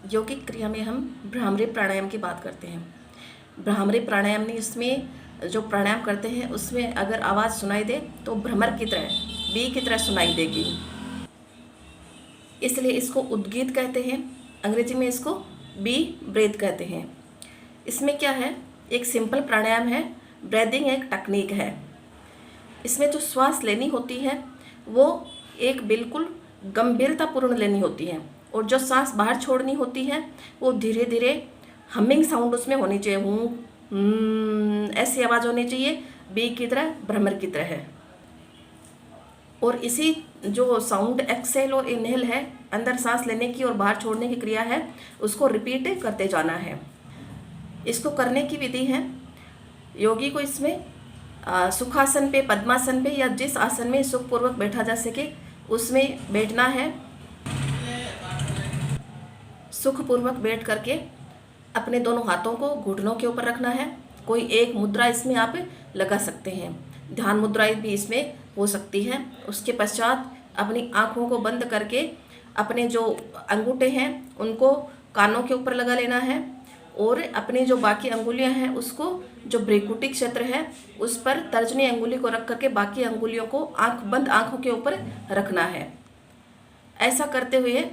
यौगिक क्रिया में हम भ्रामरी प्राणायाम की बात करते हैं। भ्रामरी प्राणायाम में इसमें जो प्राणायाम करते हैं उसमें अगर आवाज़ सुनाई दे तो भ्रमर की तरह, बी की तरह सुनाई देगी, इसलिए इसको उद्गीत कहते हैं। अंग्रेजी में इसको बी ब्रेथ कहते हैं। इसमें क्या है, एक सिंपल प्राणायाम है, ब्रेदिंग एक टेक्निक है। इसमें जो श्वास लेनी होती है वो एक बिल्कुल गंभीरतापूर्ण लेनी होती है, और जो सांस बाहर छोड़नी होती है वो धीरे धीरे हमिंग साउंड उसमें होनी चाहिए, ऐसी आवाज़ होनी चाहिए, बी की तरह, भ्रमर की तरह है। और इसी जो साउंड एक्सेल और इनहेल है, अंदर सांस लेने की और बाहर छोड़ने की क्रिया है, उसको रिपीट करते जाना है। इसको करने की विधि है, योगी को इसमें सुखासन पे, पद्मासन पे या जिस आसन में सुखपूर्वक बैठा जा सके उसमें बैठना है। सुखपूर्वक बैठ करके अपने दोनों हाथों को घुटनों के ऊपर रखना है। कोई एक मुद्रा इसमें आप लगा सकते हैं, ध्यान मुद्रा भी इसमें हो सकती है। उसके पश्चात अपनी आँखों को बंद करके अपने जो अंगूठे हैं उनको कानों के ऊपर लगा लेना है, और अपनी जो बाकी अंगुलियां हैं उसको जो भ्रिकुटी क्षेत्र है उस पर तर्जनी अंगुली को रख करके बाकी अंगुलियों को बंद आँखों के ऊपर रखना है। ऐसा करते हुए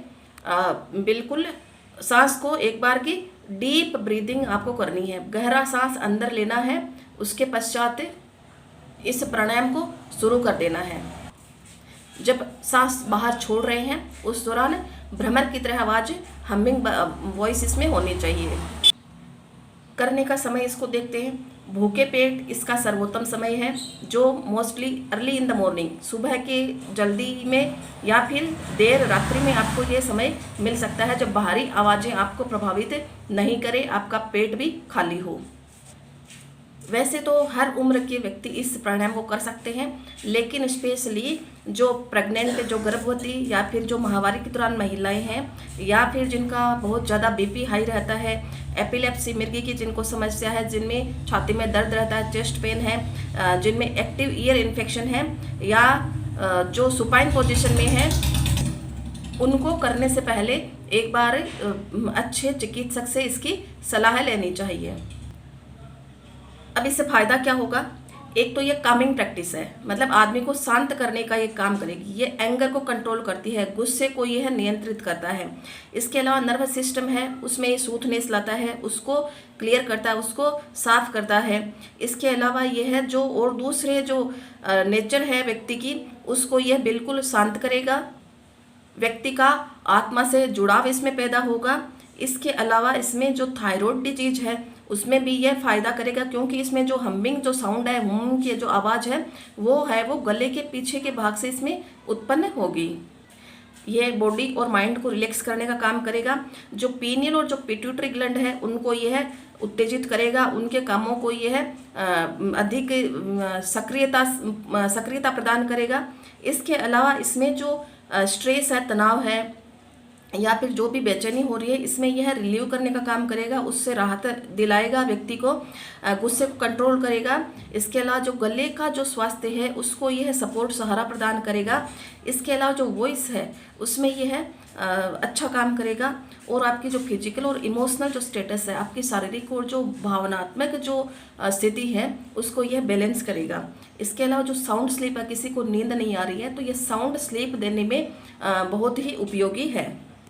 बिल्कुल सांस को एक बार की डीप ब्रीदिंग आपको करनी है, गहरा सांस अंदर लेना है। उसके पश्चात इस प्राणायाम को शुरू कर देना है। जब सांस बाहर छोड़ रहे हैं उस दौरान भ्रमर की तरह आवाज़, हमिंग वॉइस इसमें होनी चाहिए। करने का समय इसको देखते हैं, भूखे पेट इसका सर्वोत्तम समय है, जो mostly early in the morning, सुबह के जल्दी में या फिर देर रात्रि में आपको ये समय मिल सकता है, जब बाहरी आवाज़ें आपको प्रभावित नहीं करें, आपका पेट भी खाली हो। वैसे तो हर उम्र के व्यक्ति इस प्राणायाम को कर सकते हैं, लेकिन स्पेशली जो प्रेग्नेंट, जो गर्भवती या फिर जो माहवारी के दौरान महिलाएं हैं, या फिर जिनका बहुत ज़्यादा बीपी हाई रहता है, एपिलेप्सी मिर्गी की जिनको समस्या है, जिनमें छाती में दर्द रहता है, चेस्ट पेन है, जिनमें एक्टिव ईयर इन्फेक्शन है, या जो सुपाइन पोजीशन में है, उनको करने से पहले एक बार अच्छे चिकित्सक से इसकी सलाह लेनी चाहिए। अब इससे फ़ायदा क्या होगा, एक तो ये कामिंग प्रैक्टिस है, मतलब आदमी को शांत करने का ये काम करेगी। ये एंगर को कंट्रोल करती है, गुस्से को यह नियंत्रित करता है। इसके अलावा नर्वस सिस्टम है उसमें ये सूथनेस लाता है, उसको क्लियर करता है, उसको साफ करता है। इसके अलावा यह है जो और दूसरे जो नेचर है व्यक्ति की, उसको यह बिल्कुल शांत करेगा, व्यक्ति का आत्मा से जुड़ाव इसमें पैदा होगा। इसके अलावा इसमें जो थायराइड डिजीज है उसमें भी यह फ़ायदा करेगा, क्योंकि इसमें जो हमिंग जो साउंड है, हुम की जो आवाज़ है वो गले के पीछे के भाग से इसमें उत्पन्न होगी। ये बॉडी और माइंड को रिलैक्स करने का काम करेगा। जो पीनियल और जो पिट्यूटरी ग्लैंड है उनको यह उत्तेजित करेगा, उनके कामों को यह अधिक सक्रियता प्रदान करेगा। इसके अलावा इसमें जो स्ट्रेस है, तनाव है, या फिर जो भी बेचैनी हो रही है, इसमें यह रिलीव करने का काम करेगा, उससे राहत दिलाएगा, व्यक्ति को गुस्से को कंट्रोल करेगा। इसके अलावा जो गले का जो स्वास्थ्य है उसको यह सपोर्ट, सहारा प्रदान करेगा। इसके अलावा जो वॉइस है उसमें यह अच्छा काम करेगा, और आपकी जो फिजिकल और इमोशनल जो स्टेटस है, आपकी शारीरिक और जो भावनात्मक जो स्थिति है उसको यह बैलेंस करेगा। इसके अलावा जो साउंड स्लीप है, किसी को नींद नहीं आ रही है तो यह साउंड स्लीप देने में बहुत ही उपयोगी है।